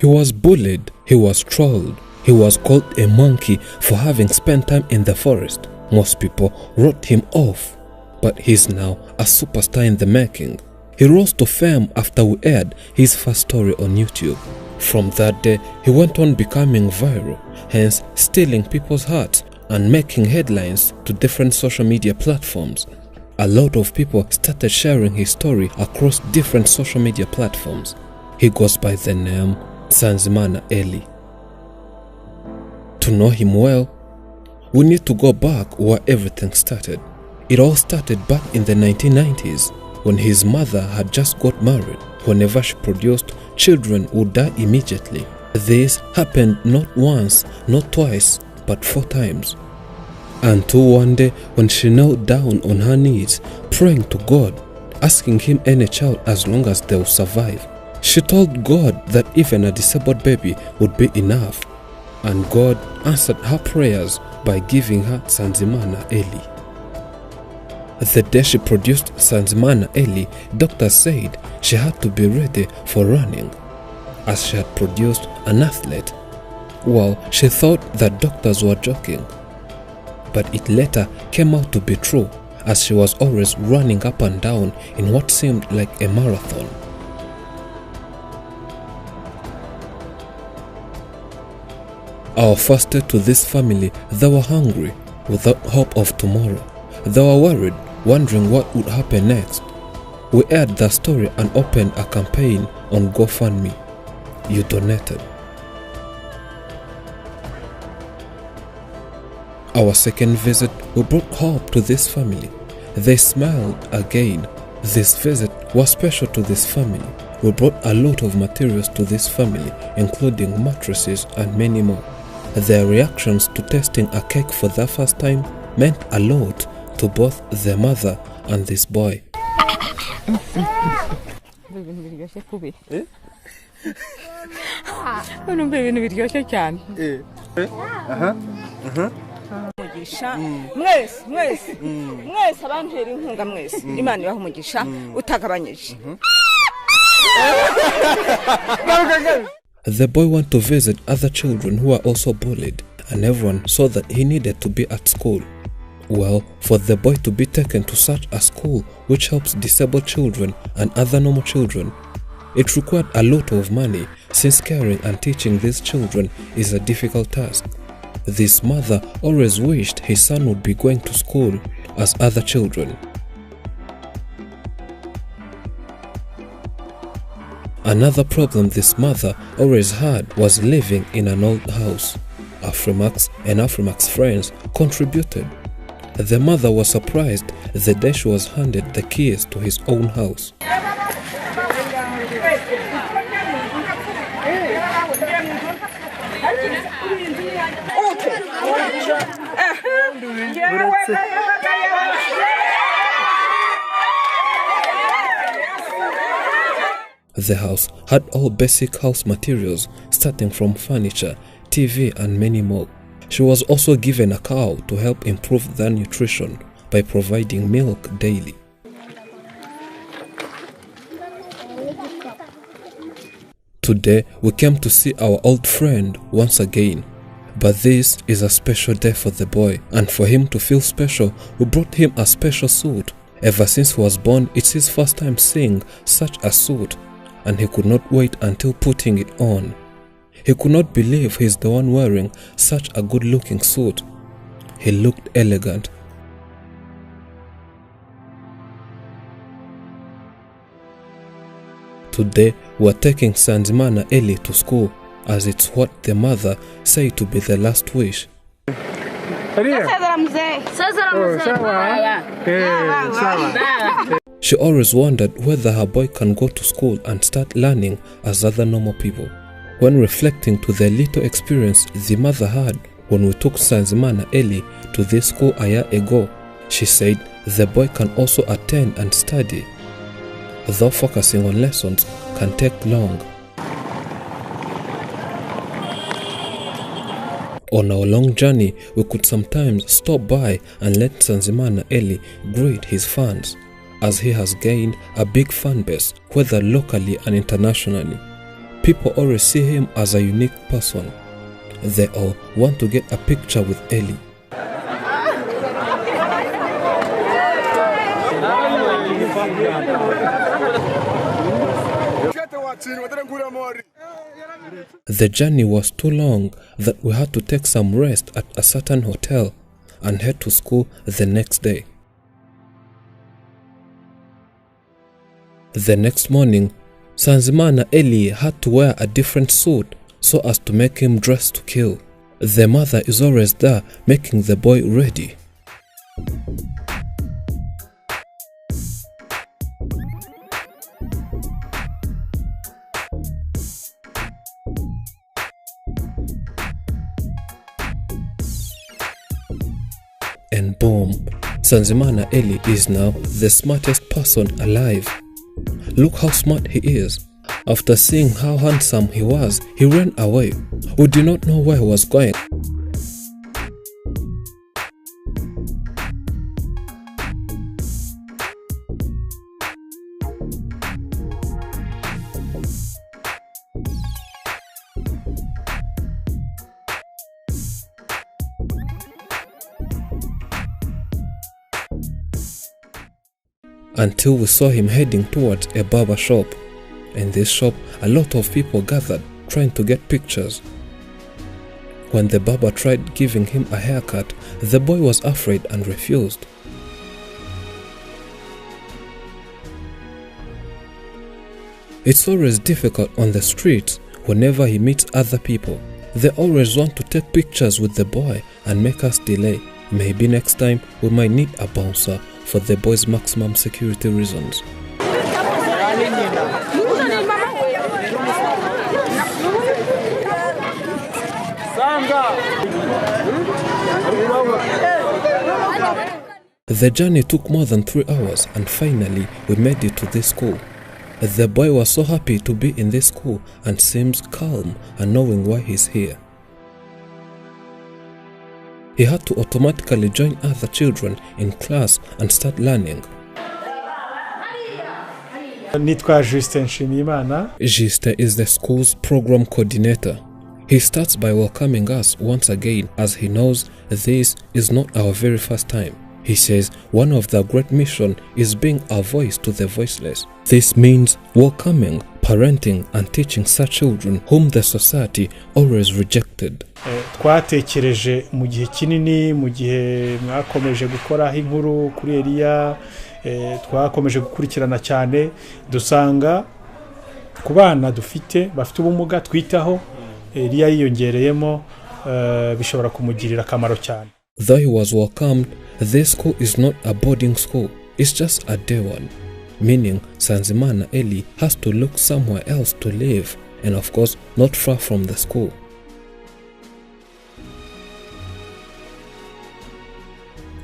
He was bullied, he was trolled, he was called a monkey for having spent time in the forest. Most people wrote him off, but he's now a superstar in the making. He rose to fame after we aired his first story on YouTube. From that day, he went on becoming viral, hence stealing people's hearts and making headlines to different social media platforms. A lot of people started sharing his story across different social media platforms. He goes by the name Extraordinariy. To know him well, we need to go back where everything started. It all started back in the 1990s when his mother had just got married. Whenever she produced, children would die immediately. This happened not once, not twice, but 4 times. Until one day when she knelt down on her knees, praying to God, asking him any child as long as they will survive. She told God that even a disabled baby would be enough, and God answered her prayers by giving her Extraordinariy. The day she produced Extraordinariy, doctors said she had to be ready for running, as she had produced an athlete. Well, she thought that doctors were joking, but it later came out to be true, as she was always running up and down in what seemed like a marathon. Our first day to this family, they were hungry, without hope of tomorrow. They were worried, wondering what would happen next. We aired the story and opened a campaign on GoFundMe. You donated. Our second visit, we brought hope to this family. They smiled again. This visit was special to this family. We brought a lot of materials to this family, including mattresses and many more. Their reactions to tasting a cake for the first time meant a lot to both their mother and this boy. The boy went to visit other children who were also bullied, and everyone saw that he needed to be at school. Well, for the boy to be taken to such a school which helps disabled children and other normal children, it required a lot of money, since caring and teaching these children is a difficult task. This mother always wished his son would be going to school as other children. Another problem this mother always had was living in an old house. Afrimax and Afrimax friends contributed. The mother was surprised the day she was handed the keys to his own house. The house had all basic house materials, starting from furniture, TV and many more. She was also given a cow to help improve their nutrition by providing milk daily. Today we came to see our old friend once again, but this is a special day for the boy, and for him to feel special, we brought him a special suit. Ever since he was born, it's his first time seeing such a suit, and he could not wait until putting it on. He could not believe he's the one wearing such a good-looking suit. He looked elegant. Today, we're taking Extraordinariy to school, as it's what the mother said to be the last wish. She always wondered whether her boy can go to school and start learning as other normal people. When reflecting to the little experience the mother had when we took Extraordinariy to this school a year ago, she said the boy can also attend and study, though focusing on lessons can take long. On our long journey, we could sometimes stop by and let Extraordinariy greet his fans, as he has gained a big fan base, whether locally and internationally. People always see him as a unique person. They all want to get a picture with Eli. The journey was too long that we had to take some rest at a certain hotel and head to school the next day. The next morning, Sanzimana Eli had to wear a different suit so as to make him dress to kill. The mother is always there making the boy ready. And boom, Sanzimana Eli is now the smartest person alive. Look how smart he is. After seeing how handsome he was, he ran away. We do not know where he was going. Until we saw him heading towards a barber shop. In this shop, a lot of people gathered trying to get pictures. When the barber tried giving him a haircut, the boy was afraid and refused. It's always difficult on the streets whenever he meets other people. They always want to take pictures with the boy and make us delay. Maybe next time we might need a bouncer for the boy's maximum security reasons. The journey took more than 3 hours and finally we made it to this school. The boy was so happy to be in this school and seems calm and knowing why he's here. He had to automatically join other children in class and start learning. Juste is the school's program coordinator. He starts by welcoming us once again as he knows this is not our very first time. He says one of the great mission is being a voice to the voiceless. This means welcoming, parenting and teaching such children whom the society always rejected. Twatekereje mu gihe kinini mu gihe mwakomeje gukora inkuru kuri Eliya, twakomeje gukurikirana cyane dusanga ku bana dufite bafite ubumuga twitaho Eliya yiyongereyemo bishobora kumugirira akamaro cyane. Though he was welcomed, this school is not a boarding school, it's just a day one. Meaning Sanzimana Eli has to look somewhere else to live, and of course not far from the school.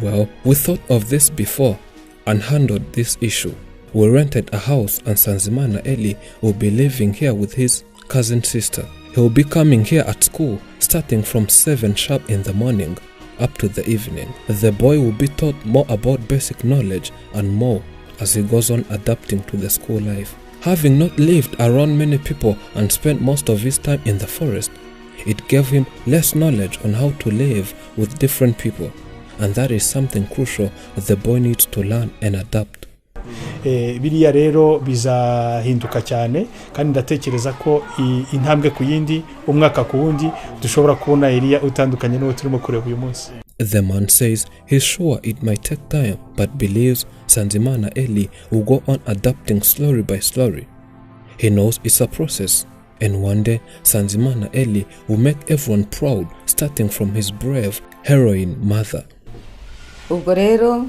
Well, we thought of this before and handled this issue. We rented a house and Sanzimana Eli will be living here with his cousin sister. He will be coming here at school starting from 7 sharp in the morning up to the evening. The boy will be taught more about basic knowledge and more as he goes on adapting to the school life. Having not lived around many people and spent most of his time in the forest, it gave him less knowledge on how to live with different people, and that is something crucial the boy needs to learn and adapt. Biriya rero bizahinduka cyane kandi ndatekereza ko intambwe ku yindi umwaka ku wundi dushobora kubona Eliya utandukanye n'uwo turimo kureba uyu munsi. The man says he's sure it might take time but believes Sanzimana Eli will go on adapting slowly by slowly. He knows it's a process and one day Sanzimana Eli will make everyone proud starting from his brave heroine mother. Ubwo rero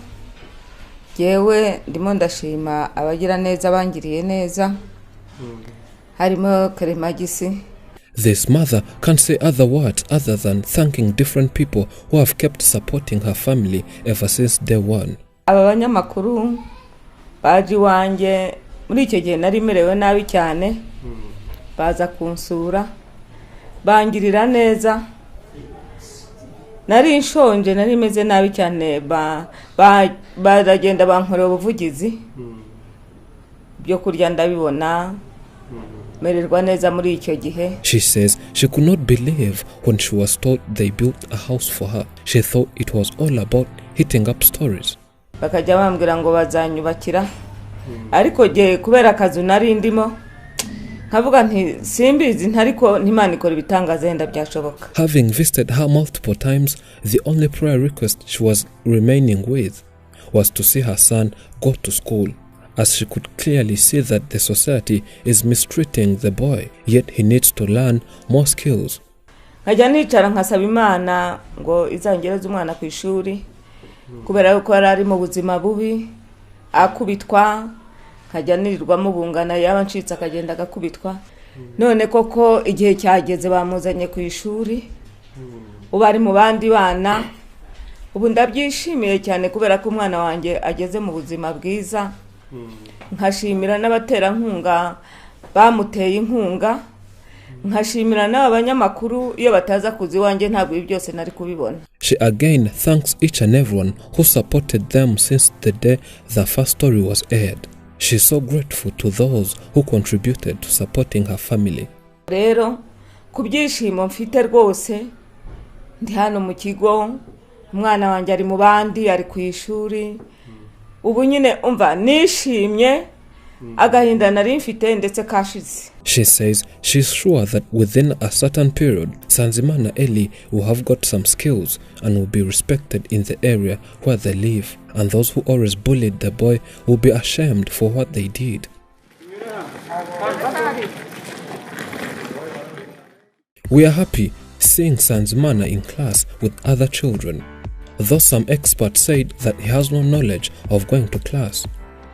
yewe ndimo ndashima abagira neza bangiriye neza harimo Karemagisi. This mother can't say other words other than thanking different people who have kept supporting her family ever since day one. Aba banyamakuru baji wanje muri icyo gihe nari merewe nabi cyane baza kunsura bangirira neza nari nshonje nari meze nabi cyane baragenda bankorera ubuvugizi byo kurya ndabibona mererwa neza muri icyo gihe. She says she could not believe when she was told they built a house for her. She thought it was all about hitting up stories. Bakajya bambwira ngo bazanyubakira, ariko je kubera akazi nari ndimo nkavuga nti simbizi ntariko ntimana ikora ibitangaza yenda byashoboka. Having visited her multiple times, the only prayer request she was remaining with was to see her son go to school, as she could clearly see that the society is mistreating the boy, yet he needs to learn more skills. Nkajya nicara nkasaba Imana ngo izangereze umwana ku ishuri, kubera yuko ari mu buzima bubi, akubitwa, nkajya nirirwamo bungana yaba ncitse akagenda agakubitwa. None koko igihe cyageze bamuzanye ku ishuri, ubu ari mu bandi bana. Ubu ndabyishimiye cyane kubera ko umwana wanjye ageze mu buzima bwiza. Nkashimira n'abaterankunga bamuteye inkunga, nkashimira n'abanyamakuru iyo bataza kuzi wanjye ntabwo ibi byose nari kubibona. She again thanks each and everyone who supported them since the day the first story was aired. She's so grateful to those who contributed to supporting her family. Rero kubyishimo mfite rwose, ndi hano mu kigo, umwana wanjye ari mu bandi, ari ku ishuri. Ubu nyine umva nishimye, agahinda nari mfite ndetse kashize. She says she's sure that within a certain period, Sanzimana Eli will have got some skills and will be respected in the area where they live, and those who always bullied the boy will be ashamed for what they did. We are happy seeing Sanzimana in class with other children, though some experts said that he has no knowledge of going to class.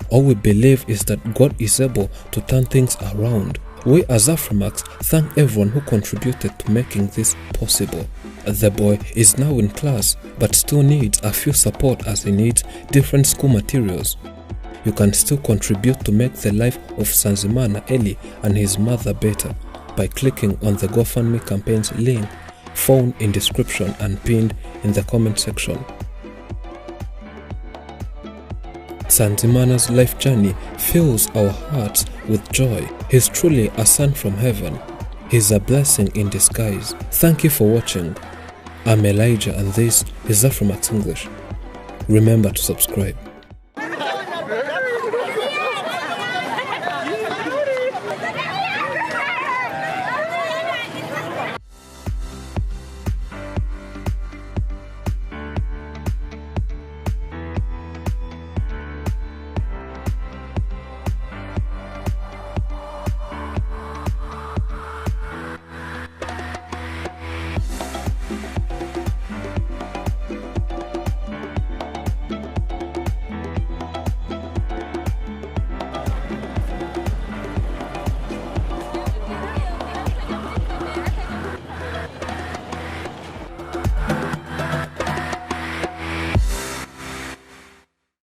All we believe is that God is able to turn things around. We as Afrimax thank everyone who contributed to making this possible. The boy is now in class but still needs a few support as he needs different school materials. You can still contribute to make the life of Sanzimana Eli and his mother better by clicking on the GoFundMe campaign's link found in description and pinned in the comment section. Sanzimana's life journey fills our hearts with joy. He's truly a son from heaven. He's a blessing in disguise. Thank you for watching. I'm Elijah and this is Afrimax English. Remember to subscribe.